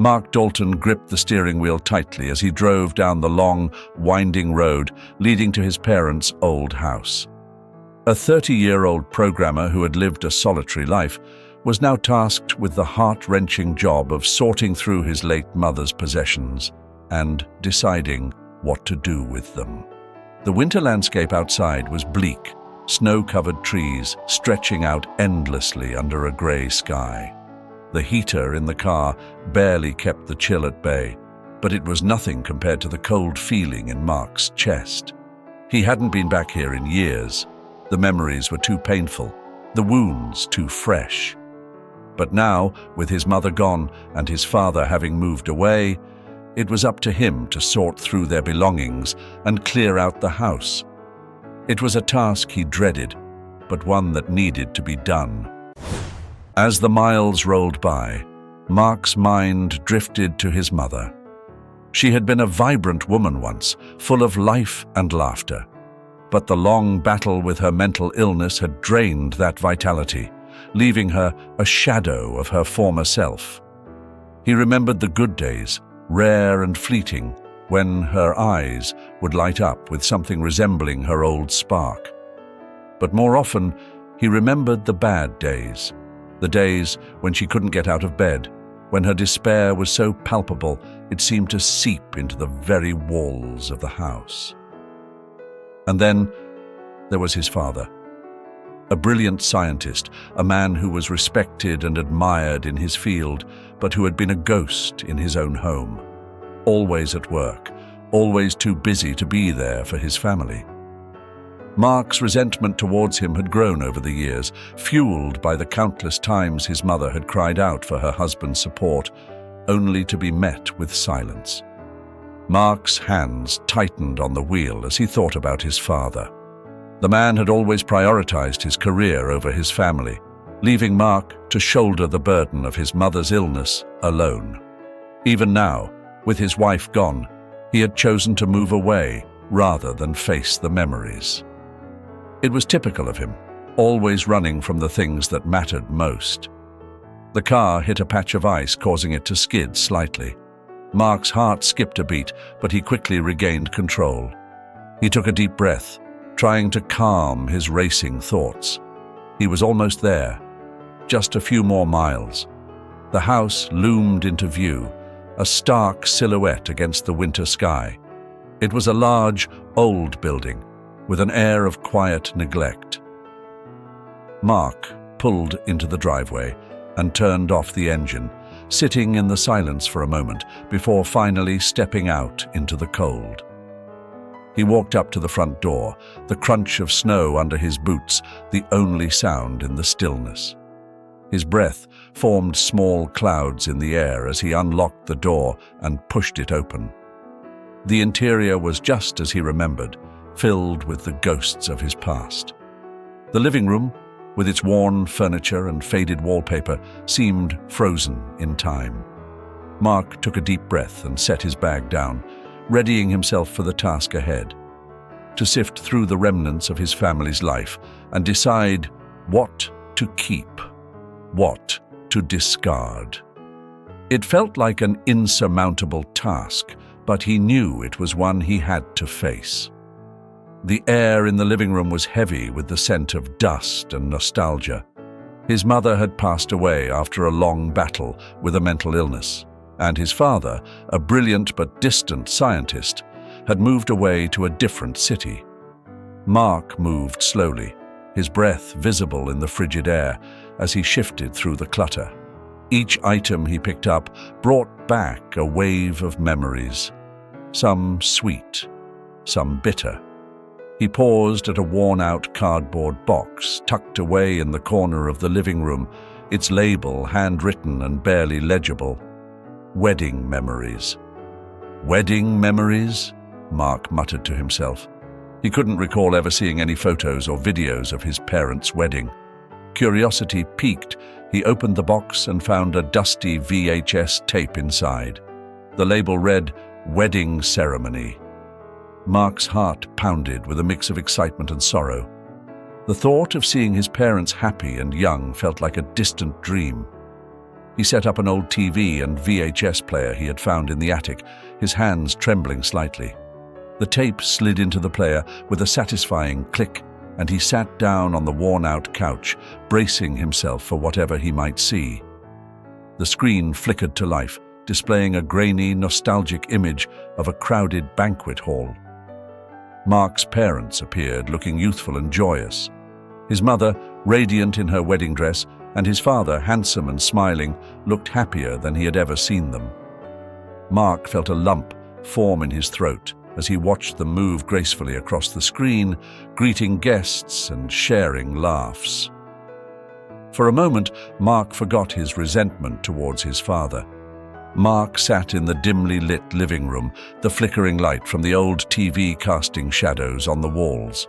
Mark Dalton gripped the steering wheel tightly as he drove down the long, winding road leading to his parents' old house. A 30-year-old programmer who had lived a solitary life was now tasked with the heart-wrenching job of sorting through his late mother's possessions and deciding what to do with them. The winter landscape outside was bleak, snow-covered trees stretching out endlessly under a grey sky. The heater in the car barely kept the chill at bay, but it was nothing compared to the cold feeling in Mark's chest. He hadn't been back here in years. The memories were too painful, the wounds too fresh. But now, with his mother gone and his father having moved away, it was up to him to sort through their belongings and clear out the house. It was a task he dreaded, but one that needed to be done. As the miles rolled by, Mark's mind drifted to his mother. She had been a vibrant woman once, full of life and laughter. But the long battle with her mental illness had drained that vitality, leaving her a shadow of her former self. He remembered the good days, rare and fleeting, when her eyes would light up with something resembling her old spark. But more often, he remembered the bad days, the days when she couldn't get out of bed, when her despair was so palpable it seemed to seep into the very walls of the house. And then there was his father. A brilliant scientist, a man who was respected and admired in his field, but who had been a ghost in his own home. Always at work, always too busy to be there for his family. Mark's resentment towards him had grown over the years, fueled by the countless times his mother had cried out for her husband's support, only to be met with silence. Mark's hands tightened on the wheel as he thought about his father. The man had always prioritized his career over his family, leaving Mark to shoulder the burden of his mother's illness alone. Even now, with his wife gone, he had chosen to move away rather than face the memories. It was typical of him, always running from the things that mattered most. The car hit a patch of ice, causing it to skid slightly. Mark's heart skipped a beat, but he quickly regained control. He took a deep breath, trying to calm his racing thoughts. He was almost there, just a few more miles. The house loomed into view, a stark silhouette against the winter sky. It was a large, old building, with an air of quiet neglect. Mark pulled into the driveway and turned off the engine, sitting in the silence for a moment before finally stepping out into the cold. He walked up to the front door, the crunch of snow under his boots, the only sound in the stillness. His breath formed small clouds in the air as he unlocked the door and pushed it open. The interior was just as he remembered, filled with the ghosts of his past. The living room, with its worn furniture and faded wallpaper, seemed frozen in time. Mark took a deep breath and set his bag down, readying himself for the task ahead, to sift through the remnants of his family's life and decide what to keep, what to discard. It felt like an insurmountable task, but he knew it was one he had to face. The air in the living room was heavy with the scent of dust and nostalgia. His mother had passed away after a long battle with a mental illness, and his father, a brilliant but distant scientist, had moved away to a different city. Mark moved slowly, his breath visible in the frigid air as he shifted through the clutter. Each item he picked up brought back a wave of memories, some sweet, some bitter. He paused at a worn-out cardboard box tucked away in the corner of the living room, its label handwritten and barely legible. Wedding memories. Wedding memories? Mark muttered to himself. He couldn't recall ever seeing any photos or videos of his parents' wedding. Curiosity piqued, he opened the box and found a dusty VHS tape inside. The label read, "Wedding Ceremony." Mark's heart pounded with a mix of excitement and sorrow. The thought of seeing his parents happy and young felt like a distant dream. He set up an old TV and VHS player he had found in the attic, his hands trembling slightly. The tape slid into the player with a satisfying click, and he sat down on the worn-out couch, bracing himself for whatever he might see. The screen flickered to life, displaying a grainy, nostalgic image of a crowded banquet hall. Mark's parents appeared, looking youthful and joyous. His mother, radiant in her wedding dress, and his father, handsome and smiling, looked happier than he had ever seen them. Mark felt a lump form in his throat as he watched them move gracefully across the screen, greeting guests and sharing laughs. For a moment, Mark forgot his resentment towards his father. Mark sat in the dimly lit living room, the flickering light from the old TV casting shadows on the walls.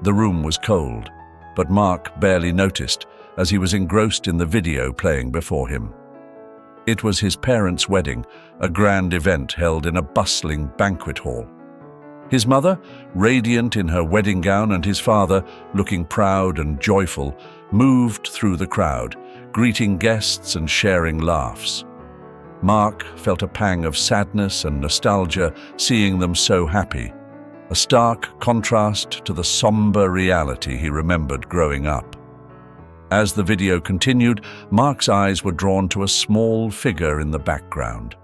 The room was cold, but Mark barely noticed as he was engrossed in the video playing before him. It was his parents' wedding, a grand event held in a bustling banquet hall. His mother, radiant in her wedding gown, and his father, looking proud and joyful, moved through the crowd, greeting guests and sharing laughs. Mark felt a pang of sadness and nostalgia seeing them so happy, a stark contrast to the somber reality he remembered growing up. As the video continued, Mark's eyes were drawn to a small figure in the background.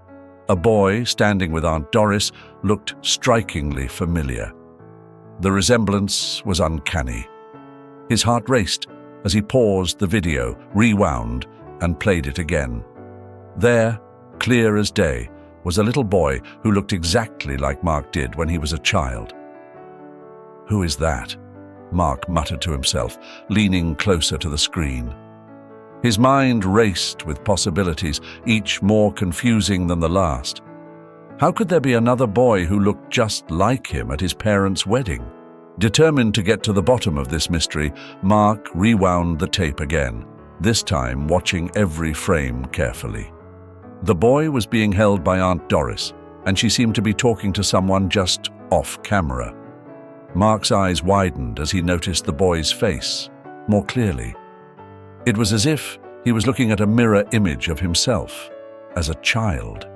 A boy standing with Aunt Doris looked strikingly familiar. The resemblance was uncanny. His heart raced as he paused the video, rewound, and played it again. There, clear as day, was a little boy who looked exactly like Mark did when he was a child. "Who is that?" Mark muttered to himself, leaning closer to the screen. His mind raced with possibilities, each more confusing than the last. How could there be another boy who looked just like him at his parents' wedding? Determined to get to the bottom of this mystery, Mark rewound the tape again, this time watching every frame carefully. The boy was being held by Aunt Doris, and she seemed to be talking to someone just off camera. Mark's eyes widened as he noticed the boy's face more clearly. It was as if he was looking at a mirror image of himself as a child.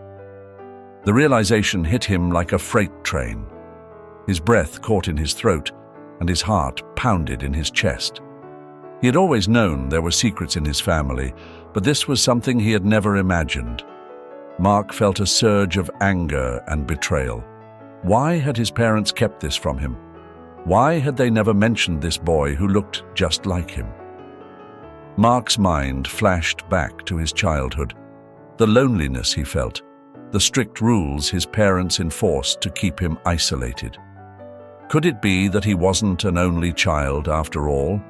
The realization hit him like a freight train. His breath caught in his throat, and his heart pounded in his chest. He had always known there were secrets in his family, but this was something he had never imagined. Mark felt a surge of anger and betrayal. Why had his parents kept this from him? Why had they never mentioned this boy who looked just like him? Mark's mind flashed back to his childhood, the loneliness he felt, the strict rules his parents enforced to keep him isolated. Could it be that he wasn't an only child after all?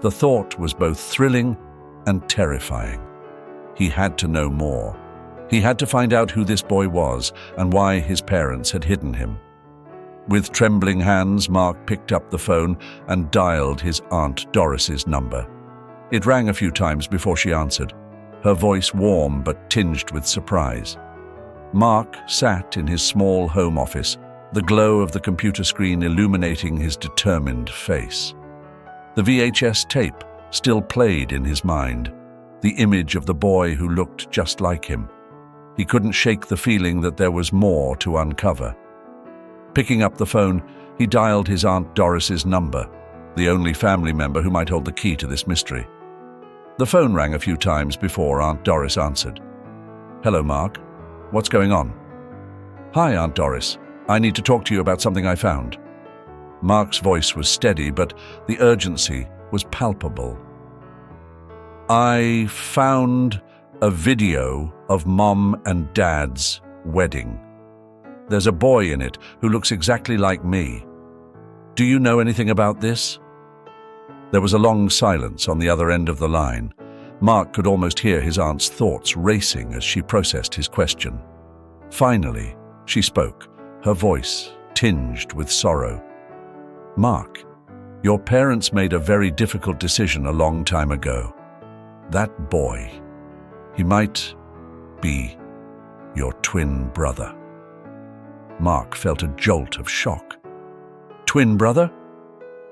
The thought was both thrilling and terrifying. He had to know more. He had to find out who this boy was and why his parents had hidden him. With trembling hands, Mark picked up the phone and dialed his Aunt Doris's number. It rang a few times before she answered, her voice warm but tinged with surprise. Mark sat in his small home office, the glow of the computer screen illuminating his determined face. The VHS tape still played in his mind, the image of the boy who looked just like him. He couldn't shake the feeling that there was more to uncover. Picking up the phone, he dialed his Aunt Doris's number, the only family member who might hold the key to this mystery. The phone rang a few times before Aunt Doris answered. "Hello, Mark. What's going on?" "Hi, Aunt Doris. I need to talk to you about something I found." Mark's voice was steady, but the urgency was palpable. "I found a video of Mom and Dad's wedding. There's a boy in it who looks exactly like me. Do you know anything about this?" There was a long silence on the other end of the line. Mark could almost hear his aunt's thoughts racing as she processed his question. Finally, she spoke, her voice tinged with sorrow. "Mark, your parents made a very difficult decision a long time ago. That boy, he might be your twin brother." Mark felt a jolt of shock. "Twin brother?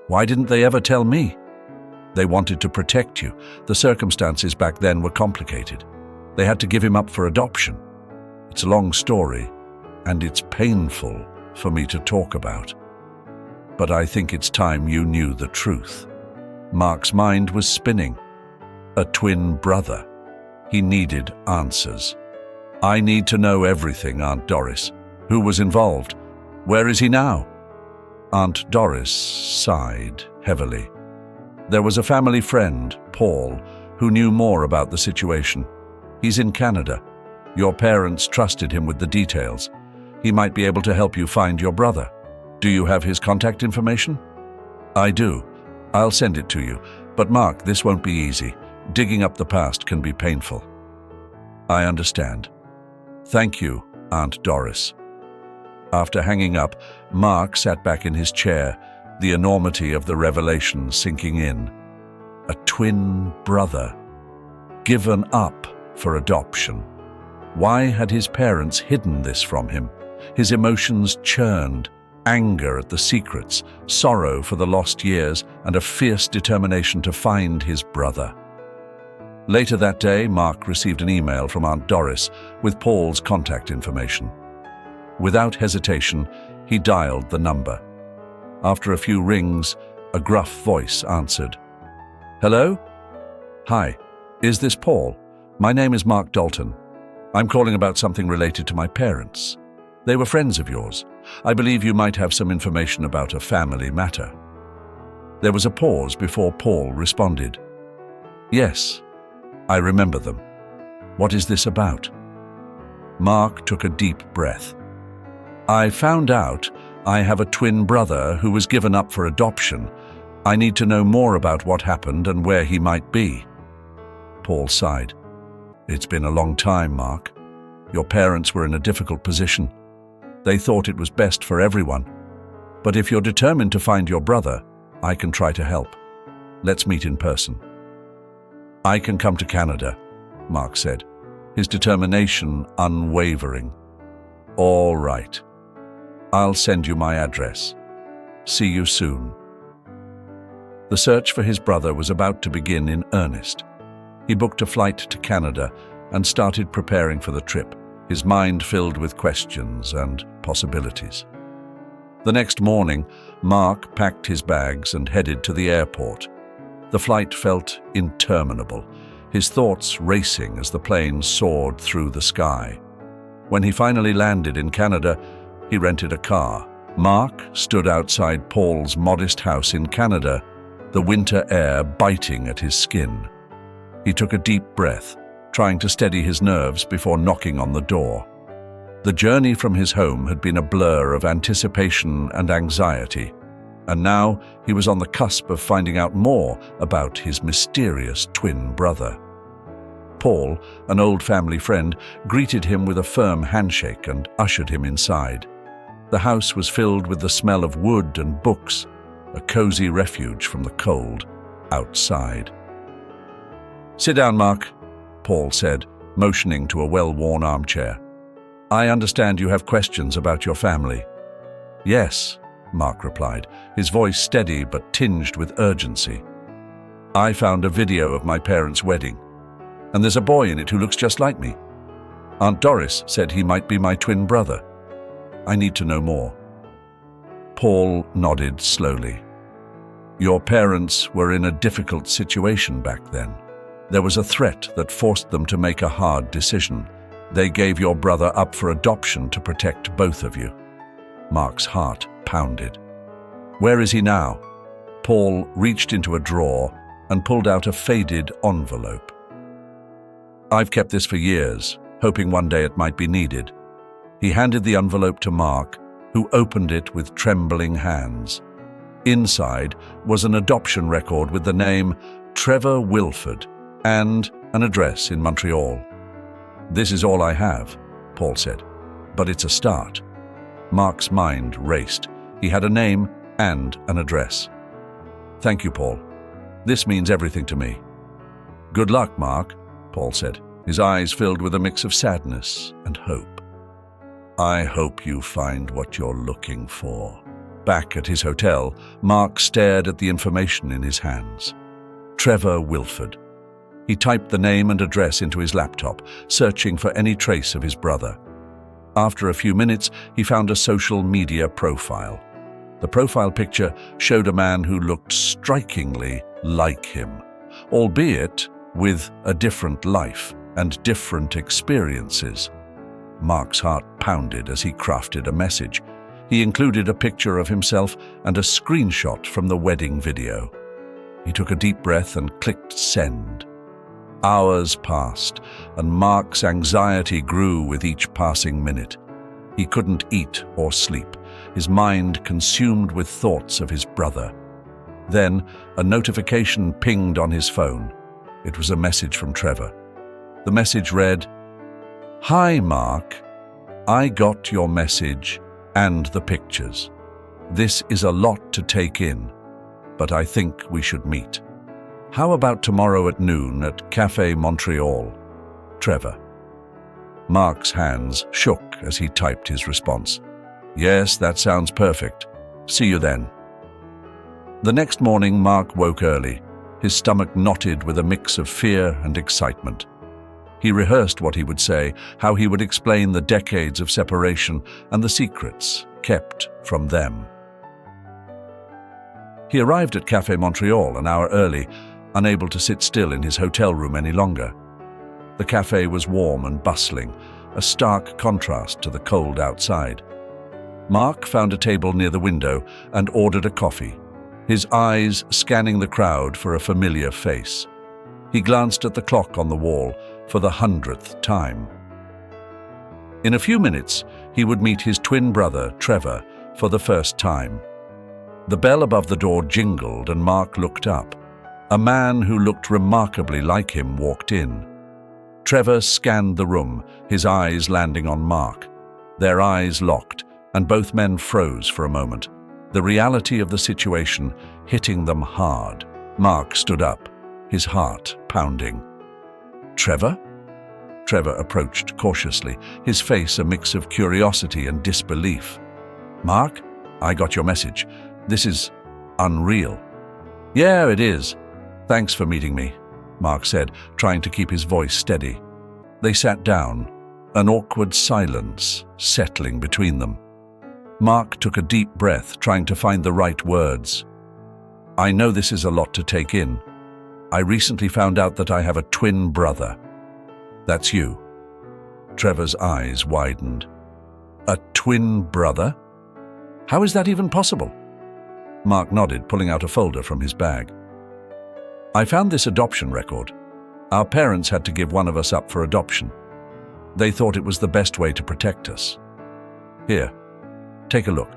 Why didn't they ever tell me?" "They wanted to protect you. The circumstances back then were complicated." They had to give him up for adoption. It's a long story, and it's painful for me to talk about. But I think it's time you knew the truth. Mark's mind was spinning. A twin brother. He needed answers. I need to know everything, Aunt Doris. Who was involved? Where is he now? Aunt Doris sighed heavily. There was a family friend, Paul, who knew more about the situation. He's in Canada. Your parents trusted him with the details. He might be able to help you find your brother. Do you have his contact information? I do. I'll send it to you. But Mark, this won't be easy. Digging up the past can be painful. I understand. Thank you, Aunt Doris. After hanging up, Mark sat back in his chair, the enormity of the revelation sinking in. A twin brother, given up for adoption. Why had his parents hidden this from him? His emotions churned, anger at the secrets, sorrow for the lost years, and a fierce determination to find his brother. Later that day, Mark received an email from Aunt Doris with Paul's contact information. Without hesitation, he dialed the number. After a few rings, a gruff voice answered. Hello? Hi, is this Paul? My name is Mark Dalton. I'm calling about something related to my parents. They were friends of yours. I believe you might have some information about a family matter. There was a pause before Paul responded. Yes, I remember them. What is this about? Mark took a deep breath. I found out I have a twin brother who was given up for adoption. I need to know more about what happened and where he might be. Paul sighed. It's been a long time, Mark. Your parents were in a difficult position. They thought it was best for everyone. But if you're determined to find your brother, I can try to help. Let's meet in person. I can come to Canada, Mark said, his determination unwavering. All right. I'll send you my address. See you soon. The search for his brother was about to begin in earnest. He booked a flight to Canada and started preparing for the trip, his mind filled with questions and possibilities. The next morning, Mark packed his bags and headed to the airport. The flight felt interminable, his thoughts racing as the plane soared through the sky. When he finally landed in Canada, he rented a car. Mark stood outside Paul's modest house in Canada, the winter air biting at his skin. He took a deep breath, trying to steady his nerves before knocking on the door. The journey from his home had been a blur of anticipation and anxiety, and now he was on the cusp of finding out more about his mysterious twin brother. Paul, an old family friend, greeted him with a firm handshake and ushered him inside. The house was filled with the smell of wood and books, a cozy refuge from the cold outside. Sit down, Mark, Paul said, motioning to a well-worn armchair. I understand you have questions about your family. Yes, Mark replied, his voice steady but tinged with urgency. I found a video of my parents' wedding, and there's a boy in it who looks just like me. Aunt Doris said he might be my twin brother. I need to know more. Paul nodded slowly. Your parents were in a difficult situation back then. There was a threat that forced them to make a hard decision. They gave your brother up for adoption to protect both of you. Mark's heart pounded. Where is he now? Paul reached into a drawer and pulled out a faded envelope. I've kept this for years, hoping one day it might be needed. He handed the envelope to Mark, who opened it with trembling hands. Inside was an adoption record with the name Trevor Wilford and an address in Montreal. This is all I have, Paul said, but it's a start. Mark's mind raced. He had a name and an address. Thank you, Paul. This means everything to me. Good luck, Mark, Paul said, his eyes filled with a mix of sadness and hope. I hope you find what you're looking for. Back at his hotel, Mark stared at the information in his hands. Trevor Wilford. He typed the name and address into his laptop, searching for any trace of his brother. After a few minutes, he found a social media profile. The profile picture showed a man who looked strikingly like him, albeit with a different life and different experiences. Mark's heart pounded as he crafted a message. He included a picture of himself and a screenshot from the wedding video. He took a deep breath and clicked send. Hours passed, and Mark's anxiety grew with each passing minute. He couldn't eat or sleep, his mind consumed with thoughts of his brother. Then, a notification pinged on his phone. It was a message from Trevor. The message read, "Hi, Mark. I got your message and the pictures. This is a lot to take in, but I think we should meet. How about tomorrow at noon at Café Montreal? Trevor." Mark's hands shook as he typed his response. "Yes, that sounds perfect. See you then." The next morning, Mark woke early, his stomach knotted with a mix of fear and excitement. He rehearsed what he would say, how he would explain the decades of separation and the secrets kept from them. He arrived at Café Montreal an hour early, unable to sit still in his hotel room any longer. The cafe was warm and bustling, a stark contrast to the cold outside. Mark found a table near the window and ordered a coffee, his eyes scanning the crowd for a familiar face. He glanced at the clock on the wall for the 100th time. In a few minutes, he would meet his twin brother, Trevor, for the first time. The bell above the door jingled and Mark looked up. A man who looked remarkably like him walked in. Trevor scanned the room, his eyes landing on Mark. Their eyes locked, and both men froze for a moment, the reality of the situation hitting them hard. Mark stood up, his heart pounding. "Trevor?" Trevor approached cautiously, his face a mix of curiosity and disbelief. "Mark, I got your message. This is unreal." "Yeah, it is. Thanks for meeting me," Mark said, trying to keep his voice steady. They sat down, an awkward silence settling between them. Mark took a deep breath, trying to find the right words. "I know this is a lot to take in. I recently found out that I have a twin brother." "That's you." Trevor's eyes widened. "A twin brother? How is that even possible?" Mark nodded, pulling out a folder from his bag. "I found this adoption record. Our parents had to give one of us up for adoption. They thought it was the best way to protect us. Here, take a look."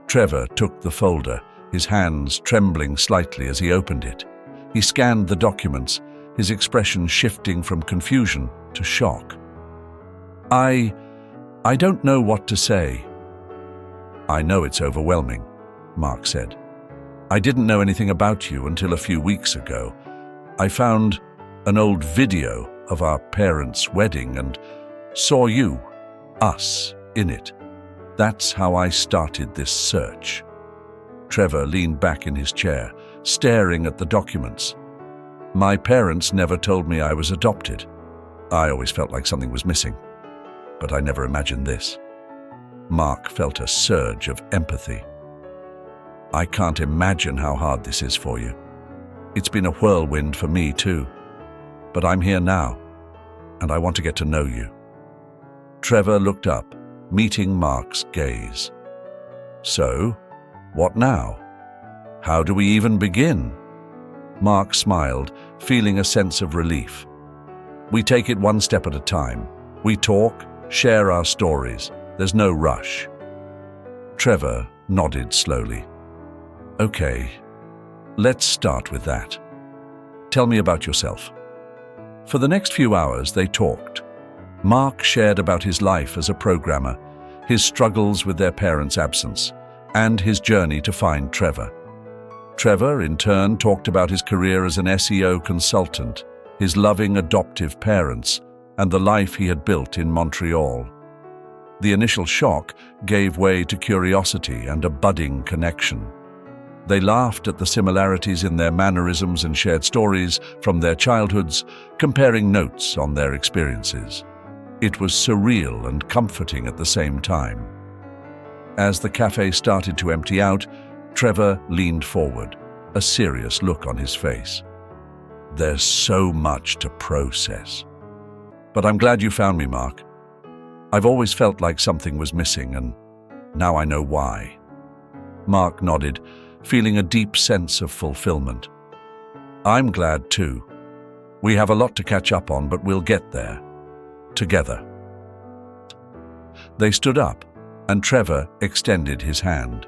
Trevor took the folder, his hands trembling slightly as he opened it. He scanned the documents, his expression shifting from confusion to shock. I don't know what to say." "I know it's overwhelming," Mark said. "I didn't know anything about you until a few weeks ago. I found an old video of our parents' wedding and saw you, us, in it. That's how I started this search." Trevor leaned back in his chair, staring at the documents. "My parents never told me I was adopted. I always felt like something was missing, but I never imagined this." Mark felt a surge of empathy. "I can't imagine how hard this is for you. It's been a whirlwind for me too. But I'm here now, and I want to get to know you." Trevor looked up, meeting Mark's gaze. "So, what now? How do we even begin?" Mark smiled, feeling a sense of relief. "We take it one step at a time. We talk, share our stories. There's no rush." Trevor nodded slowly. "Okay, let's start with that. Tell me about yourself." For the next few hours, they talked. Mark shared about his life as a programmer, his struggles with their parents' absence, and his journey to find Trevor. Trevor, in turn, talked about his career as an SEO consultant, his loving adoptive parents, and the life he had built in Montreal. The initial shock gave way to curiosity and a budding connection. They laughed at the similarities in their mannerisms and shared stories from their childhoods, comparing notes on their experiences. It was surreal and comforting at the same time. As the cafe started to empty out, Trevor leaned forward, a serious look on his face. "There's so much to process. But I'm glad you found me, Mark. I've always felt like something was missing, and now I know why." Mark nodded, feeling a deep sense of fulfillment. "I'm glad too. We have a lot to catch up on, but we'll get there. Together." They stood up, and Trevor extended his hand.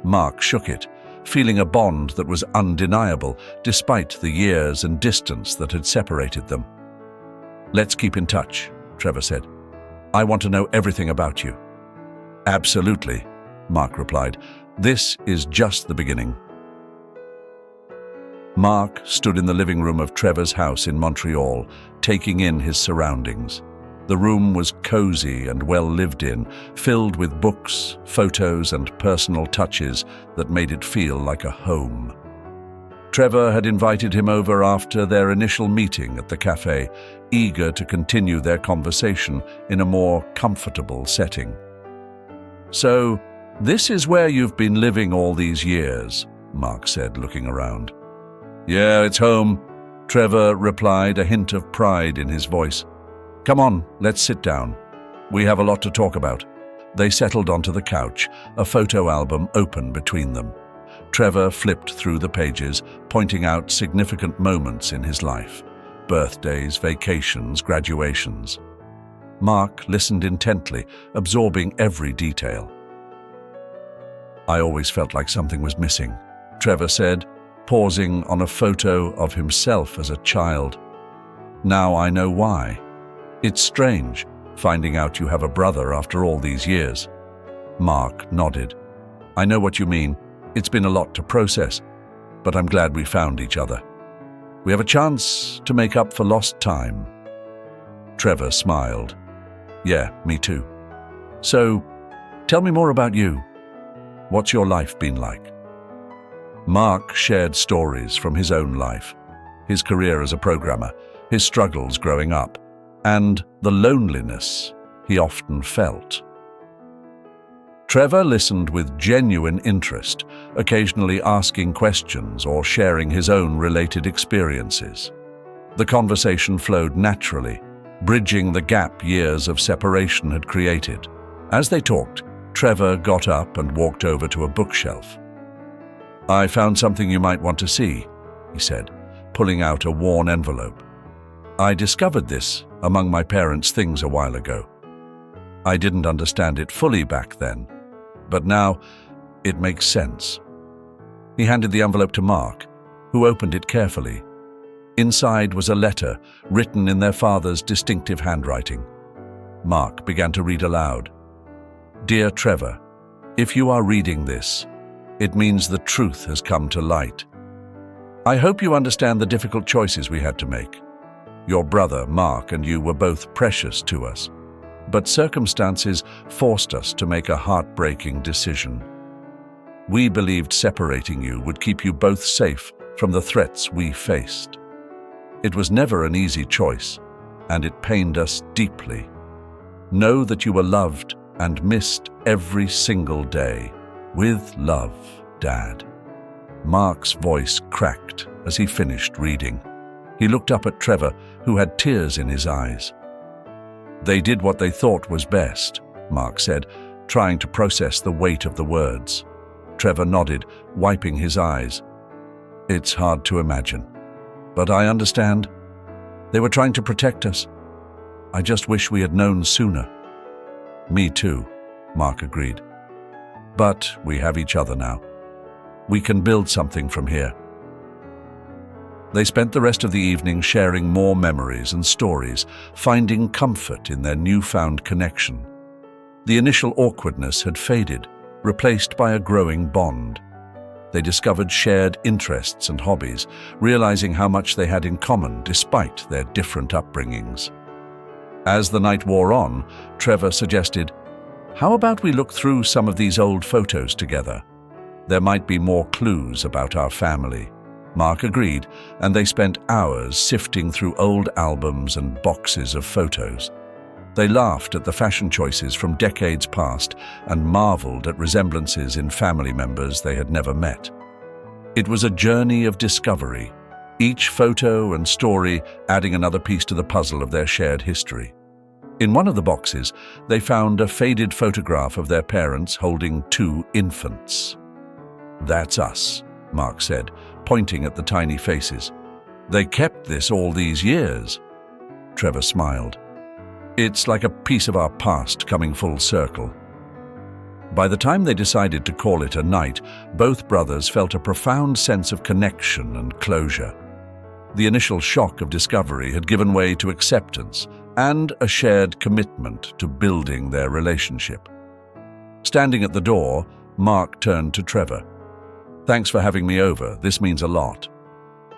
Mark shook it, feeling a bond that was undeniable despite the years and distance that had separated them. "Let's keep in touch," Trevor said. "I want to know everything about you." "Absolutely," Mark replied. "This is just the beginning." Mark stood in the living room of Trevor's house in Montreal, taking in his surroundings. The room was cozy and well lived in, filled with books, photos, and personal touches that made it feel like a home. Trevor had invited him over after their initial meeting at the cafe, eager to continue their conversation in a more comfortable setting. "So, this is where you've been living all these years," Mark said, looking around. "Yeah, it's home," Trevor replied, a hint of pride in his voice. "Come on, let's sit down. We have a lot to talk about." They settled onto the couch, a photo album open between them. Trevor flipped through the pages, pointing out significant moments in his life: birthdays, vacations, graduations. Mark listened intently, absorbing every detail. "I always felt like something was missing," Trevor said, pausing on a photo of himself as a child. "Now I know why. It's strange, finding out you have a brother after all these years." Mark nodded. "I know what you mean. It's been a lot to process, but I'm glad we found each other. We have a chance to make up for lost time." Trevor smiled. "Yeah, me too. So, tell me more about you. What's your life been like?" Mark shared stories from his own life, his career as a programmer, his struggles growing up, and the loneliness he often felt. Trevor listened with genuine interest, occasionally asking questions or sharing his own related experiences. The conversation flowed naturally, bridging the gap years of separation had created. As they talked, Trevor got up and walked over to a bookshelf. "I found something you might want to see," he said, pulling out a worn envelope. "I discovered this among my parents' things a while ago. I didn't understand it fully back then, but now it makes sense." He handed the envelope to Mark, who opened it carefully. Inside was a letter written in their father's distinctive handwriting. Mark began to read aloud. "Dear Trevor, if you are reading this, it means the truth has come to light. I hope you understand the difficult choices we had to make. Your brother, Mark, and you were both precious to us, but circumstances forced us to make a heartbreaking decision. We believed separating you would keep you both safe from the threats we faced. It was never an easy choice, and it pained us deeply. Know that you were loved and missed every single day. With love, Dad." Mark's voice cracked as he finished reading. He looked up at Trevor, who had tears in his eyes. "They did what they thought was best," Mark said, trying to process the weight of the words. Trevor nodded, wiping his eyes. "It's hard to imagine, but I understand. They were trying to protect us. I just wish we had known sooner." "Me too," Mark agreed. "But we have each other now. We can build something from here." They spent the rest of the evening sharing more memories and stories, finding comfort in their newfound connection. The initial awkwardness had faded, replaced by a growing bond. They discovered shared interests and hobbies, realizing how much they had in common despite their different upbringings. As the night wore on, Trevor suggested, "How about we look through some of these old photos together? There might be more clues about our family. Mark agreed, and they spent hours sifting through old albums and boxes of photos. They laughed at the fashion choices from decades past and marveled at resemblances in family members they had never met. It was a journey of discovery, each photo and story adding another piece to the puzzle of their shared history. In one of the boxes, they found a faded photograph of their parents holding 2 infants. "That's us," Mark said, pointing at the tiny faces. "They kept this all these years." Trevor smiled. "It's like a piece of our past coming full circle." By the time they decided to call it a night, both brothers felt a profound sense of connection and closure. The initial shock of discovery had given way to acceptance and a shared commitment to building their relationship. Standing at the door, Mark turned to Trevor. "Thanks for having me over. This means a lot."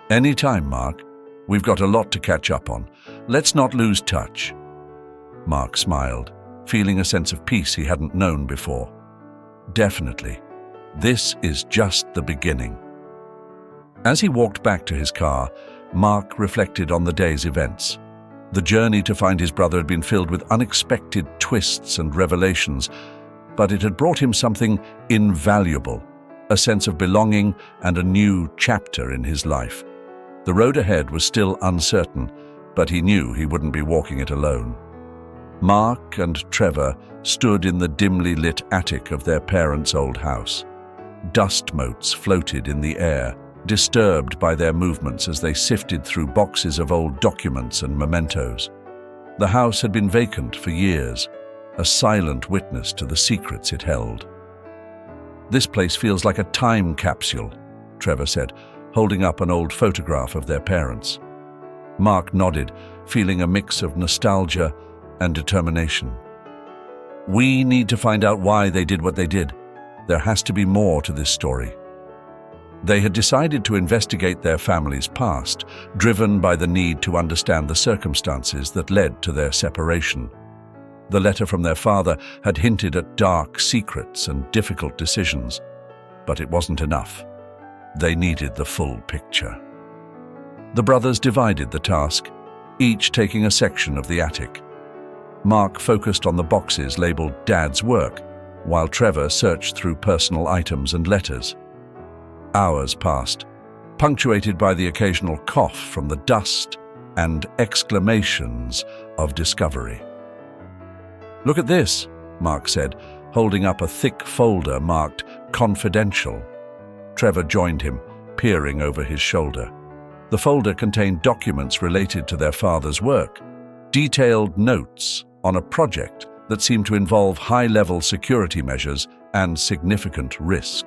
"Any time, Mark. We've got a lot to catch up on. Let's not lose touch." Mark smiled, feeling a sense of peace he hadn't known before. "Definitely. This is just the beginning." As he walked back to his car, Mark reflected on the day's events. The journey to find his brother had been filled with unexpected twists and revelations, but it had brought him something invaluable, a sense of belonging and a new chapter in his life. The road ahead was still uncertain, but he knew he wouldn't be walking it alone. Mark and Trevor stood in the dimly lit attic of their parents' old house. Dust motes floated in the air, disturbed by their movements as they sifted through boxes of old documents and mementos. The house had been vacant for years, a silent witness to the secrets it held. "This place feels like a time capsule," Trevor said, holding up an old photograph of their parents. Mark nodded, feeling a mix of nostalgia and determination. "We need to find out why they did what they did. There has to be more to this story." They had decided to investigate their family's past, driven by the need to understand the circumstances that led to their separation. The letter from their father had hinted at dark secrets and difficult decisions, but it wasn't enough. They needed the full picture. The brothers divided the task, each taking a section of the attic. Mark focused on the boxes labeled Dad's work, while Trevor searched through personal items and letters. Hours passed, punctuated by the occasional cough from the dust and exclamations of discovery. "Look at this," Mark said, holding up a thick folder marked Confidential. Trevor joined him, peering over his shoulder. The folder contained documents related to their father's work, detailed notes on a project that seemed to involve high-level security measures and significant risk.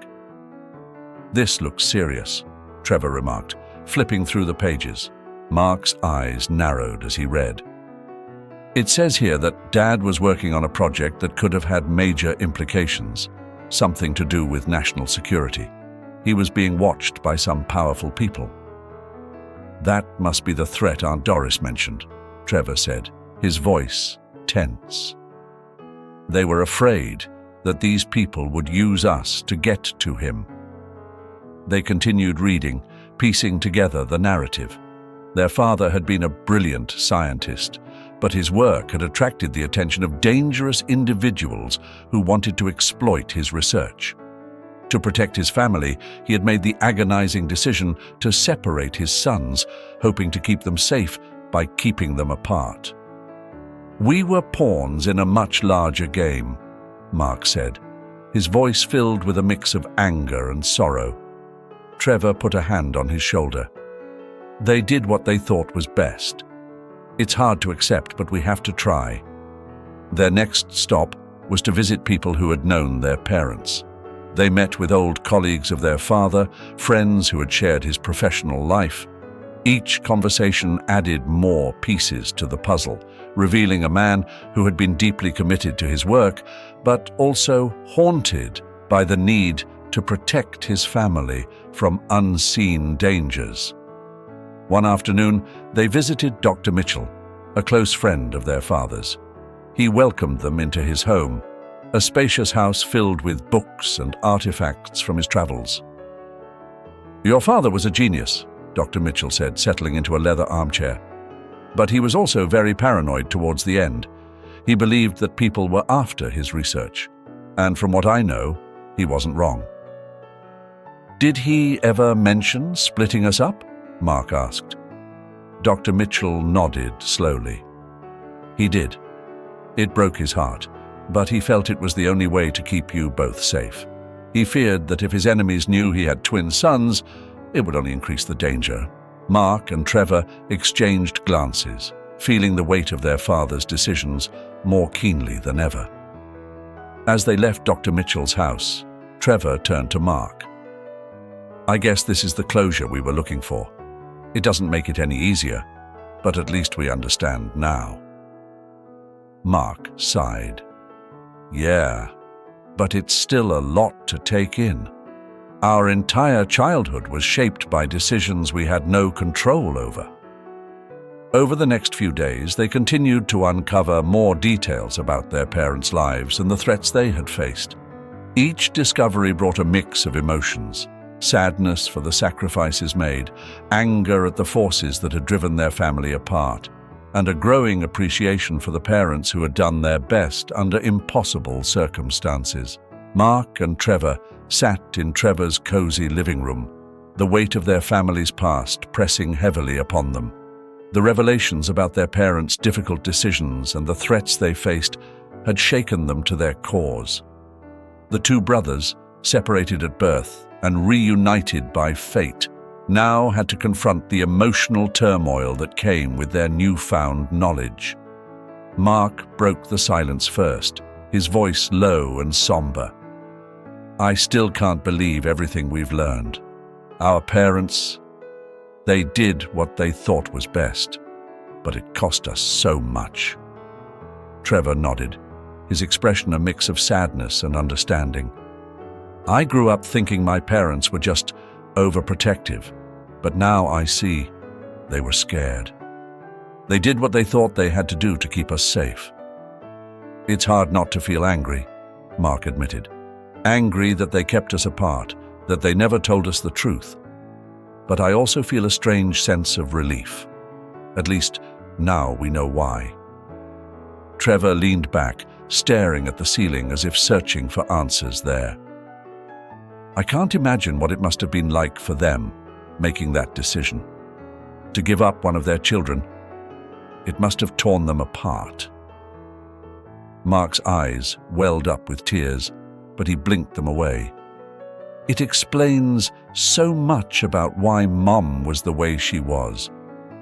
"This looks serious," Trevor remarked, flipping through the pages. Mark's eyes narrowed as he read. "It says here that Dad was working on a project that could have had major implications, something to do with national security. He was being watched by some powerful people." "That must be the threat Aunt Doris mentioned," Trevor said, his voice tense. "They were afraid that these people would use us to get to him." They continued reading, piecing together the narrative. Their father had been a brilliant scientist, but his work had attracted the attention of dangerous individuals who wanted to exploit his research. To protect his family, he had made the agonizing decision to separate his sons, hoping to keep them safe by keeping them apart. "We were pawns in a much larger game," Mark said, his voice filled with a mix of anger and sorrow. Trevor put a hand on his shoulder. "They did what they thought was best. It's hard to accept, but we have to try." Their next stop was to visit people who had known their parents. They met with old colleagues of their father, friends who had shared his professional life. Each conversation added more pieces to the puzzle, revealing a man who had been deeply committed to his work, but also haunted by the need to protect his family from unseen dangers. One afternoon, they visited Dr. Mitchell, a close friend of their father's. He welcomed them into his home, a spacious house filled with books and artifacts from his travels. "Your father was a genius," Dr. Mitchell said, settling into a leather armchair. "But he was also very paranoid towards the end. He believed that people were after his research. And from what I know, he wasn't wrong." "Did he ever mention splitting us up?" Mark asked. Dr. Mitchell nodded slowly. "He did. It broke his heart, but he felt it was the only way to keep you both safe. He feared that if his enemies knew he had twin sons, it would only increase the danger." Mark and Trevor exchanged glances, feeling the weight of their father's decisions more keenly than ever. As they left Dr. Mitchell's house, Trevor turned to Mark. "I guess this is the closure we were looking for. It doesn't make it any easier, but at least we understand now." Mark sighed. "Yeah, but it's still a lot to take in. Our entire childhood was shaped by decisions we had no control over." Over the next few days, they continued to uncover more details about their parents' lives and the threats they had faced. Each discovery brought a mix of emotions: sadness for the sacrifices made, anger at the forces that had driven their family apart, and a growing appreciation for the parents who had done their best under impossible circumstances. Mark and Trevor sat in Trevor's cozy living room, the weight of their family's past pressing heavily upon them. The revelations about their parents' difficult decisions and the threats they faced had shaken them to their cores. The two brothers, separated at birth and reunited by fate, now had to confront the emotional turmoil that came with their newfound knowledge. Mark broke the silence first, his voice low and somber. "I still can't believe everything we've learned. Our parents, they did what they thought was best, but it cost us so much." Trevor nodded, his expression a mix of sadness and understanding. "I grew up thinking my parents were just overprotective, but now I see they were scared. They did what they thought they had to do to keep us safe." "It's hard not to feel angry," Mark admitted. "Angry that they kept us apart, that they never told us the truth. But I also feel a strange sense of relief. At least now we know why." Trevor leaned back, staring at the ceiling as if searching for answers there. "I can't imagine what it must have been like for them, making that decision. To give up one of their children, it must have torn them apart." Mark's eyes welled up with tears, but he blinked them away. "It explains so much about why Mom was the way she was.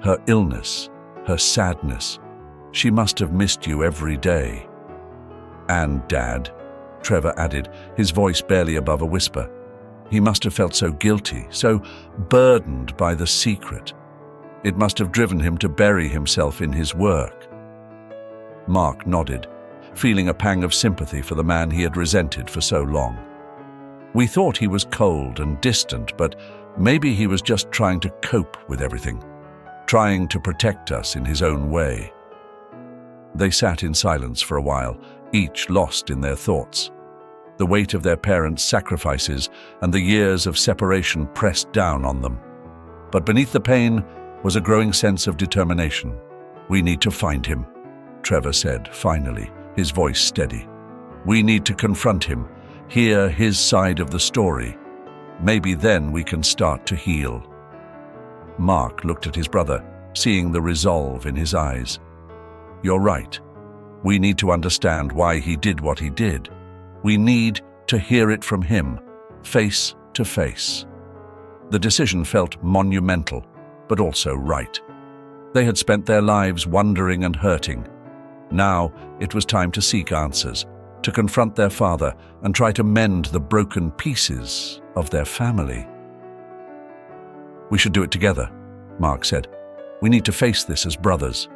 Her illness, her sadness. She must have missed you every day." "And Dad," Trevor added, his voice barely above a whisper. "He must have felt so guilty, so burdened by the secret. It must have driven him to bury himself in his work." Mark nodded, feeling a pang of sympathy for the man he had resented for so long. "We thought he was cold and distant, but maybe he was just trying to cope with everything, trying to protect us in his own way." They sat in silence for a while, each lost in their thoughts. The weight of their parents' sacrifices and the years of separation pressed down on them. But beneath the pain was a growing sense of determination. "We need to find him," Trevor said, finally, his voice steady. "We need to confront him, hear his side of the story. Maybe then we can start to heal." Mark looked at his brother, seeing the resolve in his eyes. "You're right. We need to understand why he did what he did. We need to hear it from him, face to face." The decision felt monumental, but also right. They had spent their lives wondering and hurting. Now it was time to seek answers, to confront their father and try to mend the broken pieces of their family. "We should do it together," Mark said. "We need to face this as brothers."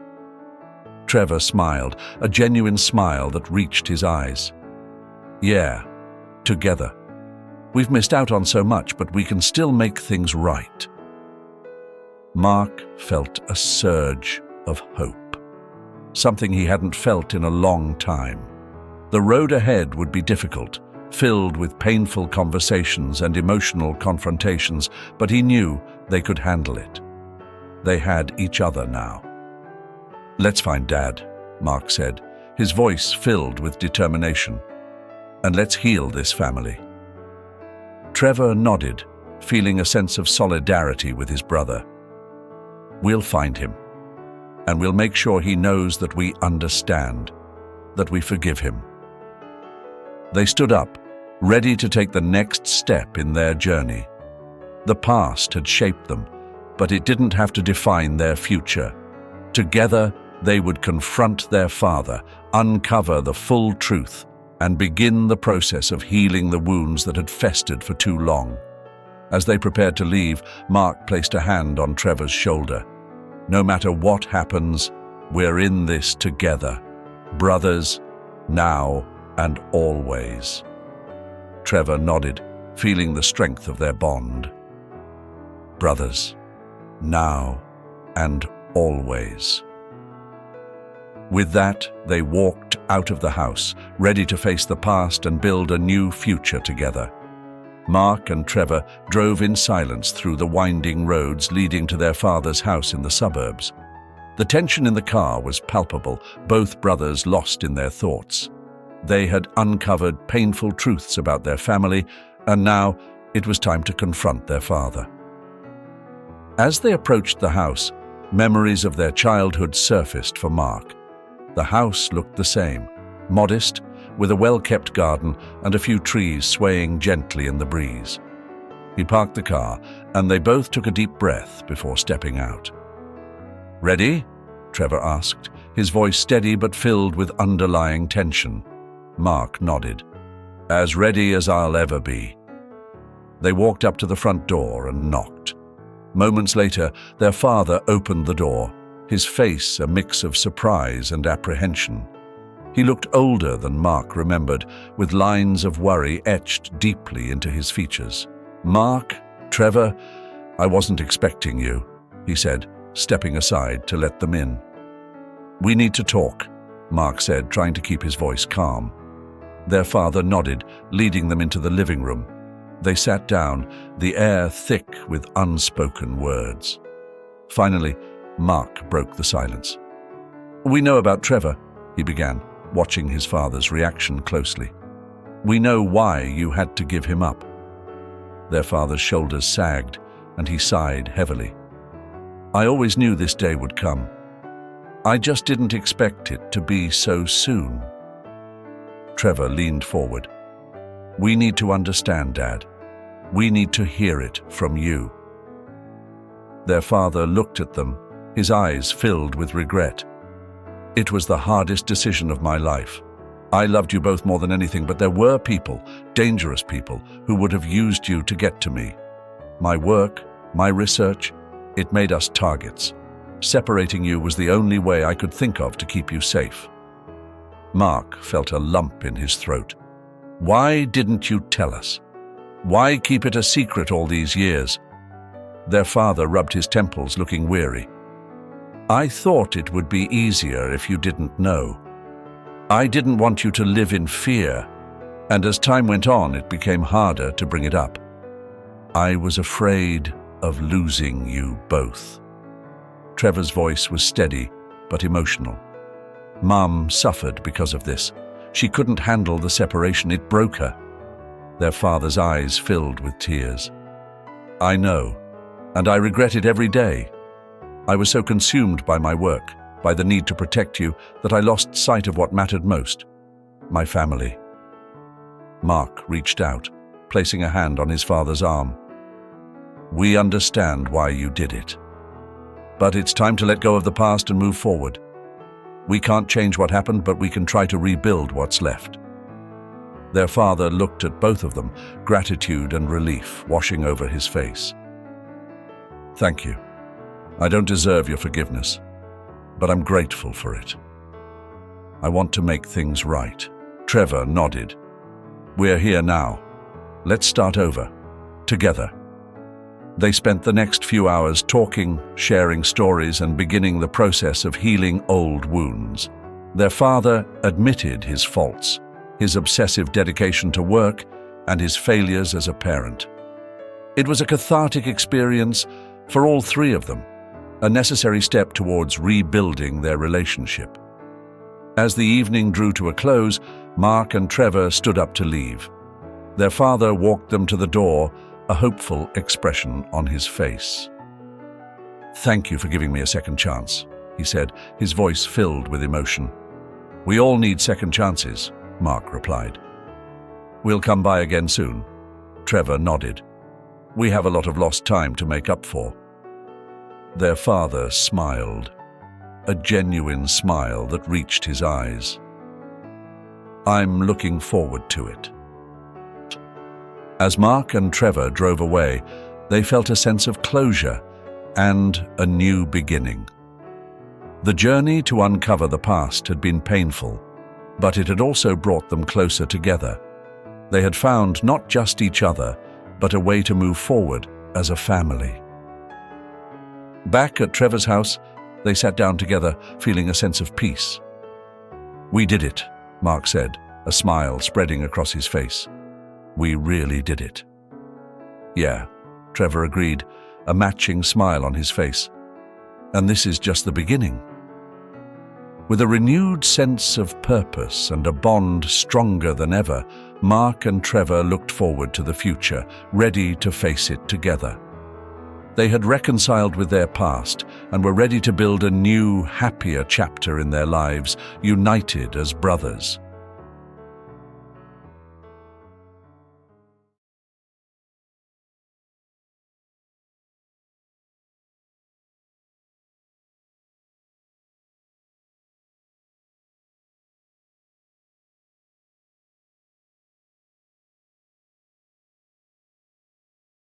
Trevor smiled, a genuine smile that reached his eyes. "Yeah, together. We've missed out on so much, but we can still make things right." Mark felt a surge of hope, something he hadn't felt in a long time. The road ahead would be difficult, filled with painful conversations and emotional confrontations, but he knew they could handle it. They had each other now. "Let's find Dad," Mark said, his voice filled with determination. "And let's heal this family." Trevor nodded, feeling a sense of solidarity with his brother. "We'll find him, and we'll make sure he knows that we understand, that we forgive him." They stood up, ready to take the next step in their journey. The past had shaped them, but it didn't have to define their future. Together, they would confront their father, uncover the full truth, and begin the process of healing the wounds that had festered for too long. As they prepared to leave, Mark placed a hand on Trevor's shoulder. "No matter what happens, we're in this together. Brothers, now and always." Trevor nodded, feeling the strength of their bond. Brothers, now and always. With that, they walked out of the house, ready to face the past and build a new future together. Mark and Trevor drove in silence through the winding roads leading to their father's house in the suburbs. The tension in the car was palpable, both brothers lost in their thoughts. They had uncovered painful truths about their family, and now it was time to confront their father. As they approached the house, memories of their childhood surfaced for Mark. The house looked the same, modest, with a well-kept garden and a few trees swaying gently in the breeze. He parked the car, and they both took a deep breath before stepping out. "Ready?" Trevor asked, his voice steady but filled with underlying tension. Mark nodded. "As ready as I'll ever be." They walked up to the front door and knocked. Moments later, their father opened the door, his face a mix of surprise and apprehension. He looked older than Mark remembered, with lines of worry etched deeply into his features. "Mark, Trevor, I wasn't expecting you," he said, stepping aside to let them in. "We need to talk," Mark said, trying to keep his voice calm. Their father nodded, leading them into the living room. They sat down, the air thick with unspoken words. Finally, Mark broke the silence. "We know about Trevor," he began, watching his father's reaction closely. "We know why you had to give him up." Their father's shoulders sagged, and he sighed heavily. "I always knew this day would come. I just didn't expect it to be so soon." Trevor leaned forward. "We need to understand, Dad. We need to hear it from you." Their father looked at them, his eyes filled with regret. "It was the hardest decision of my life. I loved you both more than anything, but there were people, dangerous people, who would have used you to get to me. My work, my research, it made us targets. Separating you was the only way I could think of to keep you safe." Mark felt a lump in his throat. "Why didn't you tell us? Why keep it a secret all these years?" Their father rubbed his temples, looking weary. "I thought it would be easier if you didn't know. I didn't want you to live in fear, and as time went on, it became harder to bring it up. I was afraid of losing you both." Trevor's voice was steady but emotional. "Mum suffered because of this. She couldn't handle the separation. It broke her." Their father's eyes filled with tears. "I know, and I regret it every day. I was so consumed by my work, by the need to protect you, that I lost sight of what mattered most: my family." Mark reached out, placing a hand on his father's arm. "We understand why you did it. But it's time to let go of the past and move forward. We can't change what happened, but we can try to rebuild what's left." Their father looked at both of them, gratitude and relief washing over his face. "Thank you. I don't deserve your forgiveness, but I'm grateful for it. I want to make things right." Trevor nodded. "We're here now. Let's start over. Together." They spent the next few hours talking, sharing stories, and beginning the process of healing old wounds. Their father admitted his faults, his obsessive dedication to work, and his failures as a parent. It was a cathartic experience for all three of them, a necessary step towards rebuilding their relationship. As the evening drew to a close, Mark and Trevor stood up to leave. Their father walked them to the door, a hopeful expression on his face. "Thank you for giving me a second chance," he said, his voice filled with emotion. "We all need second chances," Mark replied. "We'll come by again soon." Trevor nodded. "We have a lot of lost time to make up for." Their father smiled, a genuine smile that reached his eyes. "I'm looking forward to it." As Mark and Trevor drove away, they felt a sense of closure and a new beginning. The journey to uncover the past had been painful, but it had also brought them closer together. They had found not just each other, but a way to move forward as a family. Back at Trevor's house, they sat down together, feeling a sense of peace. "We did it," Mark said, a smile spreading across his face. "We really did it." "Yeah," Trevor agreed, a matching smile on his face. "And this is just the beginning." With a renewed sense of purpose and a bond stronger than ever, Mark and Trevor looked forward to the future, ready to face it together. They had reconciled with their past and were ready to build a new, happier chapter in their lives, united as brothers.